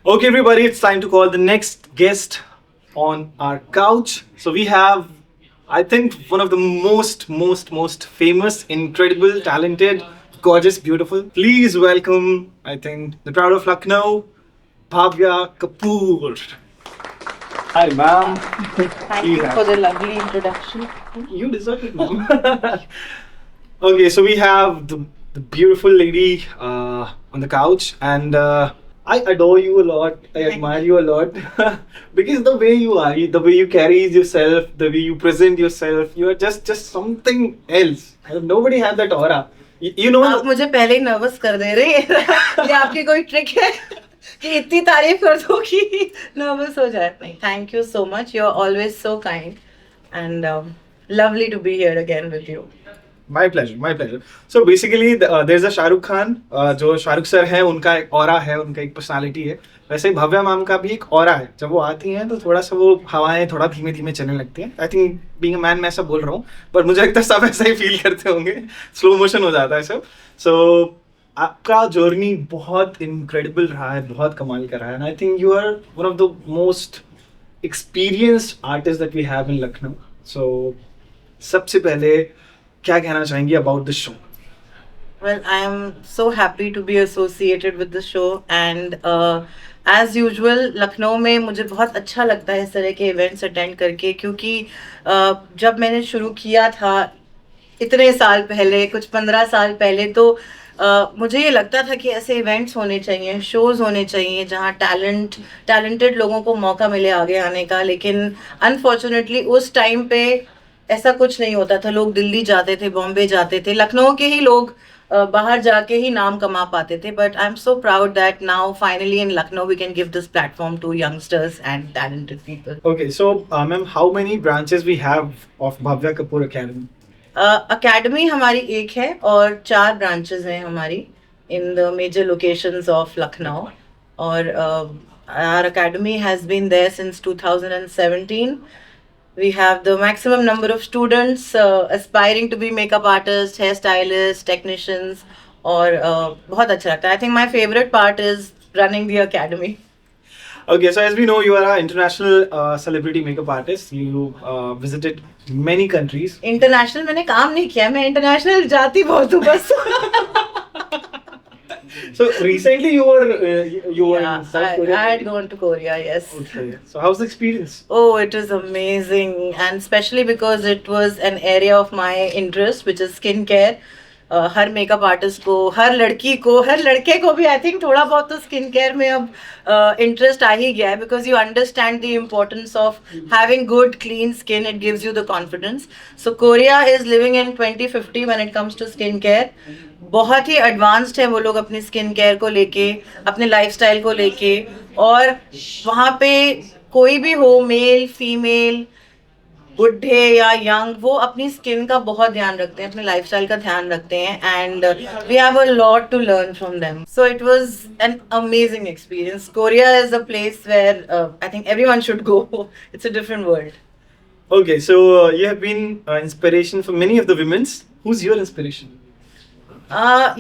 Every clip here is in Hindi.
Okay, everybody, it's time to call the next guest on our couch. So we have, I think, one of the most famous, incredible, talented, gorgeous, beautiful. Please welcome, I think, the proud of Lucknow, Bhavya Kapoor. Hi, ma'am. Thank Please you have. for the lovely introduction. You deserve it, ma'am. Okay, so we have the beautiful lady on the couch, and I adore you a lot. I admire you a lot because the way you are, the way you carry yourself, the way you present yourself, you are just something else. Nobody has that aura. You know. आप मुझे पहले ही नर्वस कर दे रहे हैं ये आपकी कोई ट्रिक है कि इतनी तारीफ कर दो कि नर्वस हो जाए नहीं thank you so much you are always so kind and lovely to be here again with you. My pleasure, my pleasure. So basically, there's a Shahrukh Khan, जो शाहरुख सर है, उनका एक ऑरा है, उनका एक पर्सनालिटी है. वैसे ही भव्या मैम का भी एक ऑरा है. जब वो आती हैं तो थोड़ा सा वो हवाएं थोड़ा धीमे धीमे चलने लगती हैं. I think being a man मैं ऐसा बोल रहा हूँ, पर मुझे लगता है सब ऐसा ही फील करते होंगे. स्लो मोशन हो जाता है सब. सो आपका जर्नी बहुत इनक्रेडिबल रहा है, बहुत कमाल का रहा है. I think you are one of the most experienced artist that we have in Lucknow. So सबसे पहले क्या कहना चाहेंगी about the show? Well, I am so happy to be associated with the show and as usual Lucknow में मुझे बहुत अच्छा लगता है इस तरह के इवेंट्स अटेंड करके क्योंकि जब मैंने शुरू किया था इतने साल पहले कुछ 15 साल पहले तो मुझे ये लगता था कि ऐसे इवेंट्स होने चाहिए शोज़ होने चाहिए जहाँ टैलेंटेड लोगों को मौका मिले आगे आने का लेकिन अनफॉर्चुनेटली उस टाइम पे ऐसा कुछ नहीं होता था लोग दिल्ली जाते थे बॉम्बे जाते थे लखनऊ के ही लोग बाहर जाके ही नाम कमा पाते थे but I am so proud that now finally in Lucknow we can give this platform to youngsters and talented people. Okay, so ma'am, how many branches we have of Bhavya Kapoor Academy? Academy हमारी एक है और 4 ब्रांचेस हैं हमारी in the major locations of Lucknow और our academy has been there since 2017. We have the maximum number of students aspiring to be makeup artists, hairstylists, technicians और बहुत अच्छा लगता है. I think my favorite part is running the academy. Okay, so as we know, you are an international celebrity makeup artist. You visited many countries. International मैंने काम नहीं किया मैं international जाती बहुत हूँ बस. So recently you were Yeah, in South Korea. I had gone to Korea, yes. Okay. So how's the experience? Oh, it was amazing, and especially because it was an area of my interest, which is skincare. Her makeup artist को हर लड़की को हर लड़के को भी आई थिंक थोड़ा बहुत तो स्किन केयर में अब इंटरेस्ट आ ही गया है because you understand the importance of having good clean skin it gives you the confidence. So Korea is living in 2050 when it comes to skin care. बहुत ही एडवांस्ड है वो लोग अपनी स्किन केयर को लेके अपने लाइफस्टाइल को लेके और वहाँ पे कोई भी हो मेल फीमेल बुढ़े या यंग वो अपनी स्किन का बहुत ध्यान रखते हैं अपने लाइफस्टाइल का ध्यान रखते हैं and we have a lot to learn from them. So it was an amazing experience. Korea is a place where I think everyone should go. It's a different world. Okay, so you have been inspiration for many of the women's. Who's your inspiration?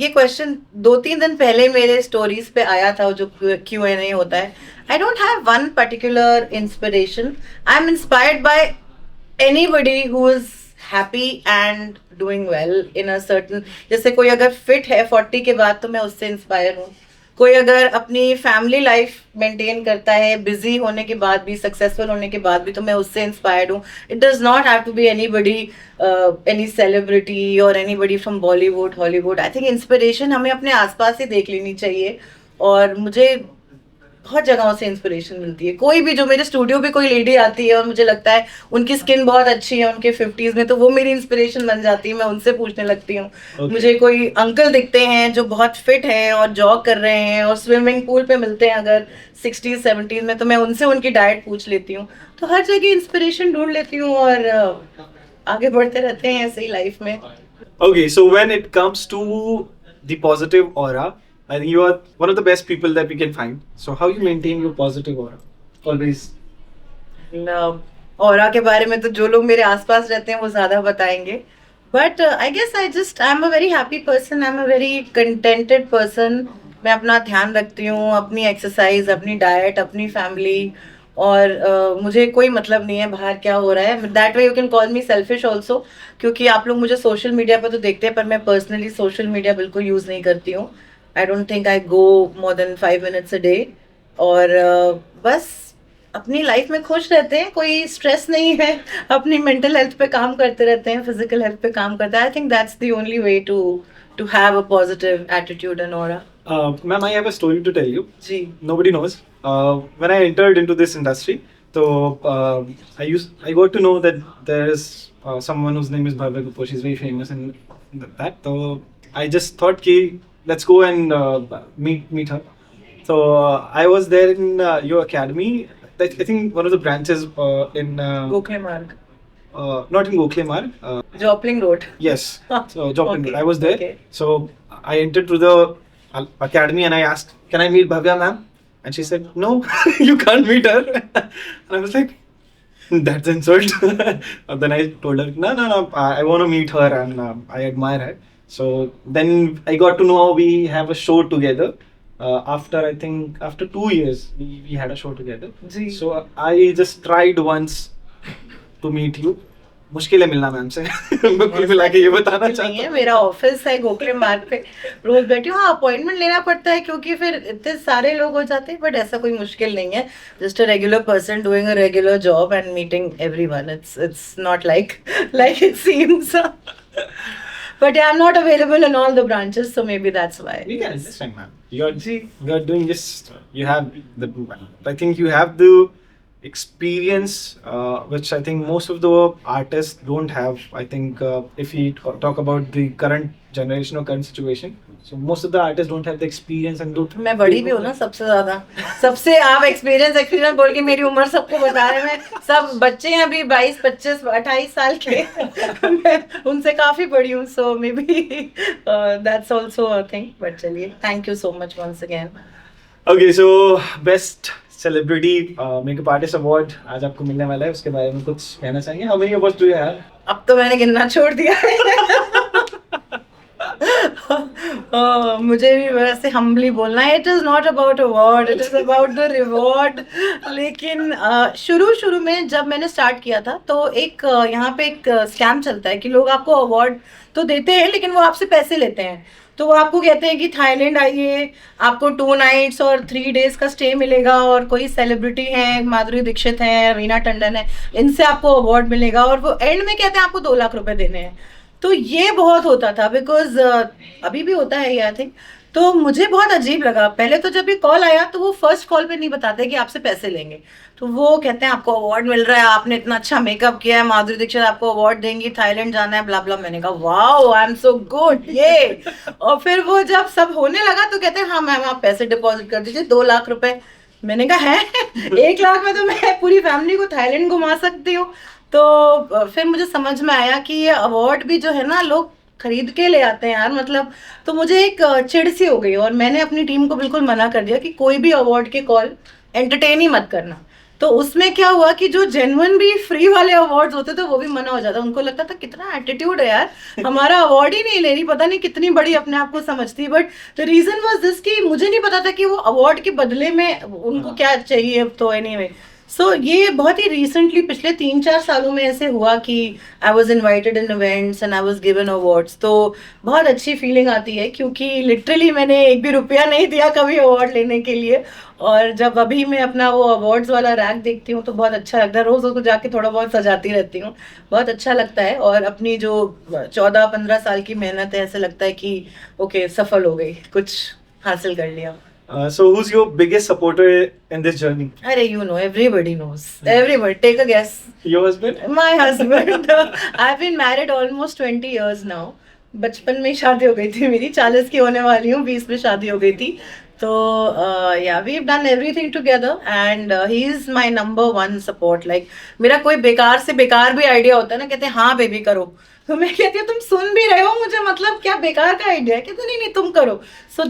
ये क्वेश्चन 2-3 दिन पहले मेरे स्टोरीज पे आया था जो Q&A होता है. I don't have one particular inspiration. I am inspired by anybody who is happy and doing well in a certain जैसे कोई अगर फिट है 40 के बाद तो मैं उससे इंस्पायर हूँ. कोई अगर अपनी फैमिली लाइफ मेंटेन करता है बिजी होने के बाद भी सक्सेसफुल होने के बाद भी तो मैं उससे इंस्पायर्ड हूँ. It does not have to be anybody any celebrity और anybody from Bollywood Hollywood. I think inspiration हमें अपने आसपास ही देख लेनी चाहिए और मुझे बहुत जगहों से इंस्पिरेशन मिलती है. कोई भी जो मेरे स्टूडियो पे कोई लेडी आती है और मुझे लगता है उनकी स्किन बहुत अच्छी है उनके 50s में तो वो मेरी इंस्पिरेशन बन जाती है. मैं उनसे पूछने लगती हूँ. मुझे कोई अंकल दिखते हैं जो बहुत फिट हैं और जॉग कर रहे हैं और स्विमिंग पूल पे मिलते हैं अगर 60s 70s में तो मैं उनसे उनकी डाइट पूछ लेती हूँ. तो हर जगह इंस्पिरेशन ढूंढ लेती हूँ और आगे बढ़ते रहते हैं ऐसे ही लाइफ में. Okay, so when it comes to the positive aura, I think you are one of the best people that we can find. So how you maintain your positive aura? Always. Aura के बारे में तो जो लोग मेरे आसपास रहते हैं वो ज़्यादा बताएंगे. But I guess I am a very happy person. I am a very contented person मैं अपना ध्यान रखती हूँ, अपनी एक्सरसाइज, अपनी डाइट, अपनी फैमिली, और मुझे कोई मतलब नहीं है बाहर क्या हो रहा है. That way you can call me selfish also, क्योंकि आप लोग मुझे सोशल मीडिया पर तो देखते हैं, पर मैं पर्सनली सोशल मीडिया बिल्कुल यूज़ नहीं करती हूँ. I don't think I go more than 5 minutes a day. और बस अपनी लाइफ में खुश रहते हैं, कोई स्ट्रेस नहीं है, अपनी मेंटल हेल्थ पे काम करते रहते हैं, फिजिकल हेल्थ पे काम करते हैं. I think that's the only way to have a positive attitude and aura. Ma'am, I have a story to tell you. जी. Nobody knows. When I entered into this industry, so I got to know that there is someone whose name is Bhavya Kapoor. She's very famous in that. So I just thought, ki let's go and meet her. So I was there in your academy. I think one of the branches in Gokhale Marg, not in Gokhale Marg. Jopling road. Yes. So Joplin. Okay. I was there. Okay. So I entered to the academy and I asked, "Can I meet Bhavya, ma'am?" And she said, "No, you can't meet her." And I was like, "That's an insult." And then I told her, "No, I want to meet her and I admire her." So then I got to know we have a show together. After 2 years, we had a show together. जी. So I just tried once to meet you. मुश्किल है मिलना मैम से. मैं कुल मिला के ये बताना नहीं चाहता है, हूँ. मेरा ऑफिस है गोखले मार्ग पे, रोज बैठी हूँ. हाँ, अपॉइंटमेंट लेना पड़ता है क्योंकि फिर इतने सारे लोग हो जाते हैं, बट ऐसा कोई मुश्किल नहीं है. Just a regular person doing a regular job and meeting everyone. It's not like it seems. But yeah, I'm not available in all the branches, so maybe that's why. We can understand, ma'am. You're doing just you have the. I think you have the experience, which I think most of the artists don't have. I think if we talk about the current generation or current situation, so most of the artists don't have the experience and don't. मैं बड़ी भी हूँ ना सबसे ज्यादा. सबसे आप एक्सपीरियंस बोल के मेरी उम्र सबको बता रहे हैं. सब बच्चे हैं अभी 22, 25, 28 साल के. मैं उनसे काफी बड़ी हूँ, so maybe that's also a thing. But चलिए, thank you so much once again. Okay, so best celebrity makeup artist award आज आपको मिलने वाला है, उसके बारे में कुछ कहना चाहेंगे? How many awards do you have? अब तो मैंने गिनना छोड़ दिया है. मुझे भी वैसे हम्बली बोलना है. It is not about award, it is about the reward. लेकिन शुरू में जब मैंने स्टार्ट किया था, तो एक यहाँ पे एक स्कैम चलता है कि लोग आपको अवार्ड तो देते हैं, लेकिन वो आपसे पैसे लेते हैं. तो वो आपको कहते हैं कि थाईलैंड आइए, आपको 2 nights और 3 days का स्टे मिलेगा, और कोई सेलिब्रिटी है, माधुरी दीक्षित है, रीना टंडन है, इनसे आपको अवार्ड मिलेगा, और वो एंड में कहते हैं आपको 2 लाख रुपए देने हैं. तो ये बहुत होता था, बिकॉज अभी भी होता है ये, आई थिंक. तो मुझे बहुत अजीब लगा. पहले तो जब ये कॉल आया तो वो फर्स्ट कॉल पे नहीं बताते कि आपसे पैसे लेंगे. तो वो कहते हैं आपको अवार्ड मिल रहा है, आपने इतना अच्छा मेकअप किया है, माधुरी दीक्षित आपको अवार्ड देंगी, थाईलैंड जाना है, ब्ला ब्ला. मैंने कहा wow, I am so good ये. और फिर वो जब सब होने लगा तो कहते हैं हाँ मैम आप पैसे डिपॉजिट कर दीजिए, 2 लाख रुपए. मैंने कहा है 1 लाख में तो मैं पूरी फैमिली को थाईलैंड घुमा सकती हूँ. तो फिर मुझे समझ में आया कि ये अवार्ड भी जो है ना, लोग खरीद के ले आते हैं यार, मतलब. तो मुझे एक चिढ़ सी हो गई, और मैंने अपनी टीम को बिल्कुल मना कर दिया कि कोई भी अवार्ड के कॉल एंटरटेन ही मत करना. तो उसमें क्या हुआ कि जो जेन्युइन भी फ्री वाले अवार्ड्स होते थे वो भी मना हो जाता. उनको लगता था कितना एटीट्यूड है यार, हमारा अवार्ड ही नहीं ले रही, पता नहीं कितनी बड़ी अपने आप को समझती है. But the reason was this कि मुझे नहीं पता था कि वो अवार्ड के बदले में उनको क्या चाहिए. तो एनीवे, सो ये बहुत ही रिसेंटली पिछले 3-4 सालों में ऐसे हुआ कि I was invited in events and I was given awards. तो बहुत अच्छी फीलिंग आती है, क्योंकि लिटरली मैंने 1 भी रुपया नहीं दिया कभी अवार्ड लेने के लिए. और जब अभी मैं अपना वो अवार्ड्स वाला रैक देखती हूँ तो बहुत अच्छा लगता है. रोज़ उसको जाके थोड़ा बहुत सजाती रहती हूँ, बहुत अच्छा लगता है. और अपनी जो 14-15 साल की मेहनत है, ऐसे लगता है कि ओके सफल हो गई, कुछ हासिल कर लिया. So who's your biggest supporter in this journey? अरे you know, everybody knows. Everybody, take a guess. Your husband? My husband. I've been married almost 20 years now. बचपन में ही शादी हो गई थी मेरी, 40 की होने वाली हूँ, 20 में शादी हो गई थी. तो yeah, we've done everything together and he is my number 1 support. Like मेरा कोई बेकार से बेकार भी आइडिया होता है ना, कहते हैं हाँ बेबी करो, तो मैं कहती हूँ तुम सुन भी रहे हो मुझे, मतलब क्या बेकार का आइडिया है. कहते नहीं तुम करो. सो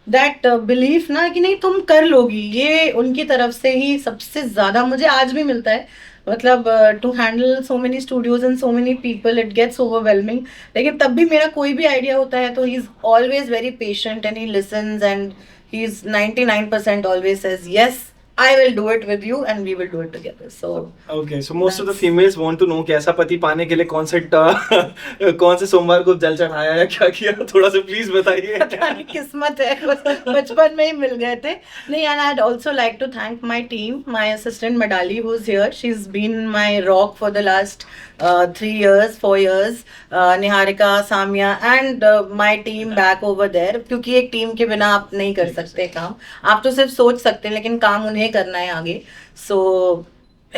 दैट बिलीफ ना कि नहीं तुम कर लोगी, ये उनकी तरफ से ही सबसे ज़्यादा मुझे आज भी मिलता है. मतलब to handle so many studios and so many people it gets overwhelming. लेकिन तब भी मेरा कोई भी आइडिया होता है तो he is always very patient and he lessons and he is 99% always says yes I will do it with you and we will do it together. So Okay, so most of the females want to know कि ऐसा पति पाने के लिए कौन से सोमवार को जल चढ़ाया या क्या किया, थोड़ा सा प्लीज बताइए. पता नहीं किस्मत है, बस बचपन में ही मिल गए थे. नहीं, and I'd also like to thank my team, my assistant Madali who's here. She's been my rock for the last 3 years, 4 years. Niharika, Samya and my team back over there. क्योंकि एक टीम के बिना आप नहीं कर सकते काम. आप तो सिर्फ सोच सकते हैं लेकिन काम उन्हें करना है आगे. So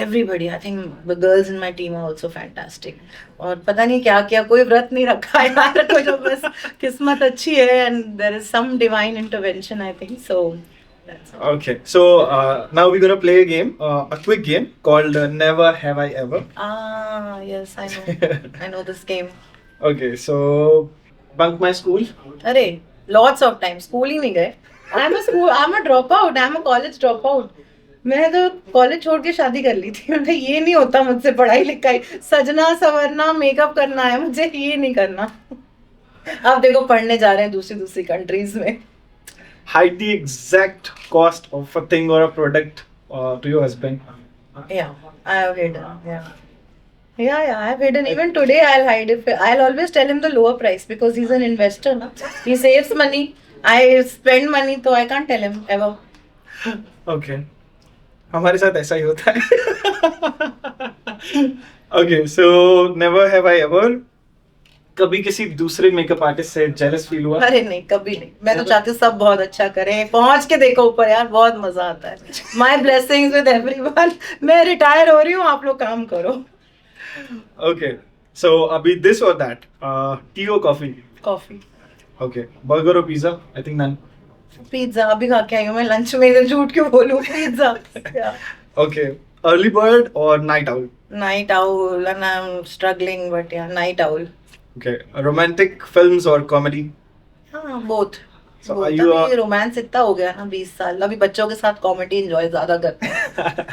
everybody, I think the girls in my team are also fantastic. और पता नहीं क्या क्या, कोई व्रत नहीं रखा है यार, कोई तो बस किस्मत अच्छी है and there is some divine intervention I think. So that's all. Okay, so now we're gonna play a game, a quick game called Never Have I Ever. Ah yes, I know this game. Okay, so bunk my school. अरे lots of times स्कूल ही नहीं गए. I'm a dropout. I'm a college dropout. मैं तो कॉलेज छोड़ के शादी कर ली थी. मतलब ये नहीं होता मुझसे, पढ़ाई लिखाई सजना संवरना मेकअप करना है मुझे, ये नहीं करना. अब देखो पढ़ने जा रहे हैं दूसरी कंट्रीज में. Hide the exact cost of a thing or a product to your husband. Yeah, I have hidden. Yeah, I have hidden. Even today I'll hide it. I'll always tell him the lower price because he's an investor. Na? He saves money. I spend money, so I can't tell him ever. Okay. हमारे साथ ऐसा ही होता है. Okay, so never have I ever कभी किसी दूसरे मेकअप आर्टिस्ट से जेलस फील हुआ? अरे नहीं, कभी नहीं. मैं तो चाहती हूँ सब बहुत अच्छा करें, पहुंच के देखो ऊपर यार, बहुत मजा आता है. My blessings with everyone. मैं रिटायर हो रही हूँ, आप लोग काम करो. Okay, so अभी this or that, tea or coffee? Coffee. Okay, burger or pizza? I think none. Pizza अभी खा के आई हूँ मैं लंच में, इधर झूठ क्यों बोलूँ. Pizza. Okay, early bird or night owl? Night owl and I'm struggling but yeah, night owl. Okay, romantic films or comedy? हाँ, both. So both. are you अभी रोमांस इतना हो गया ना, 20 साल. अभी बच्चों के साथ कॉमेडी एंजॉय ज्यादा करते हैं.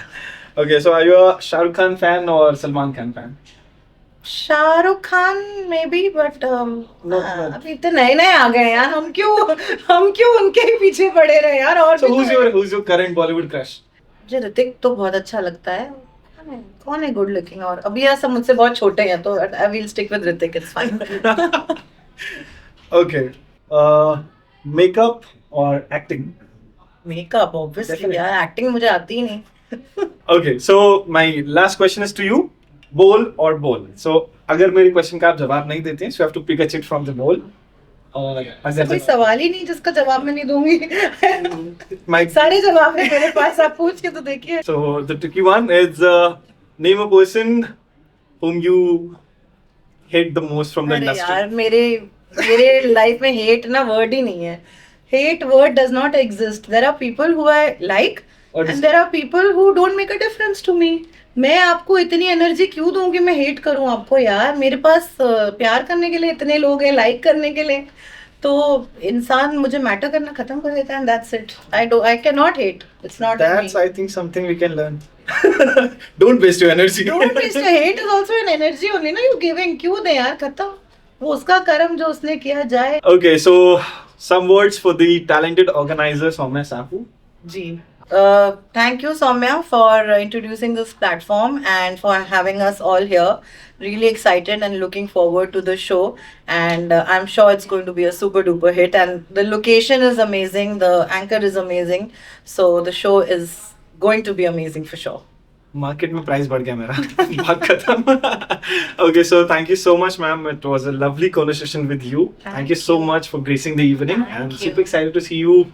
Okay, so are you a Shah Rukh Khan fan or Salman Khan fan? Shahrukh Khan may be but No. अभी इतने नए नए आ गए हैं यार, हम क्यों उनके ही पीछे पड़े रहे यार. और So भी who's your current Bollywood crush? मुझे ऋतिक तो बहुत अच्छा लगता है. कौन है गुड लुकिंग? और अभी यार सब मुझसे बहुत छोटे हैं तो I will stick with Hrithik, it's fine. Okay, makeup or acting? Makeup obviously Definitely. यार, एक्टिंग मुझे आती ही नहीं. Okay, so my last question is to you. Bowl or bowl? So अगर मेरी क्वेश्चन का आप जवाब नहीं देते हैं, so you have to pick a chit from the bowl. और ऐसा कोई सवाल ही नहीं जिसका जवाब मैं नहीं दूंगी. my सारे जवाब है मेरे पास, आप पूछ के तो देखिए. so the tricky one is name a person whom you hate the most from the अरे industry. यार, मेरे लाइफ में हेट ना वर्ड ही नहीं है. Hate word does not exist. There are people who I like और and there are people who don't make a difference to me. मैं आपको इतनी एनर्जी क्यों दूं कि मैं हेट करूं आपको यार. मेरे पास प्यार करने के लिए इतने लोग हैं, लाइक करने के लिए. तो इंसान मुझे मैटर करना खत्म कर देता है and that's it. I cannot hate. It's not in That's me. I think something we can learn. Don't waste your energy. Don't waste your hate is also an energy only. ना you giving, क्यों दे यार, खत्म. वो उसका कर्म जो उसने किया जाए. Okay, so some words for the talented organizer Soumya Sahu. Ji. Thank you, Soumya, for introducing this platform and for having us all here. Really excited and looking forward to the show. And I'm sure it's going to be a super duper hit. And the location is amazing. The anchor is amazing. So the show is going to be amazing for sure. Market में price बढ़ गया मेरा. बात खत्म. Okay, so thank you so much, ma'am. It was a lovely conversation with you. Thank you so much for gracing the evening. Thank I'm you. super excited to see you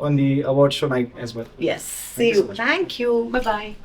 on the award show night as well. Yes. See you so you. much. Thank you. Bye bye.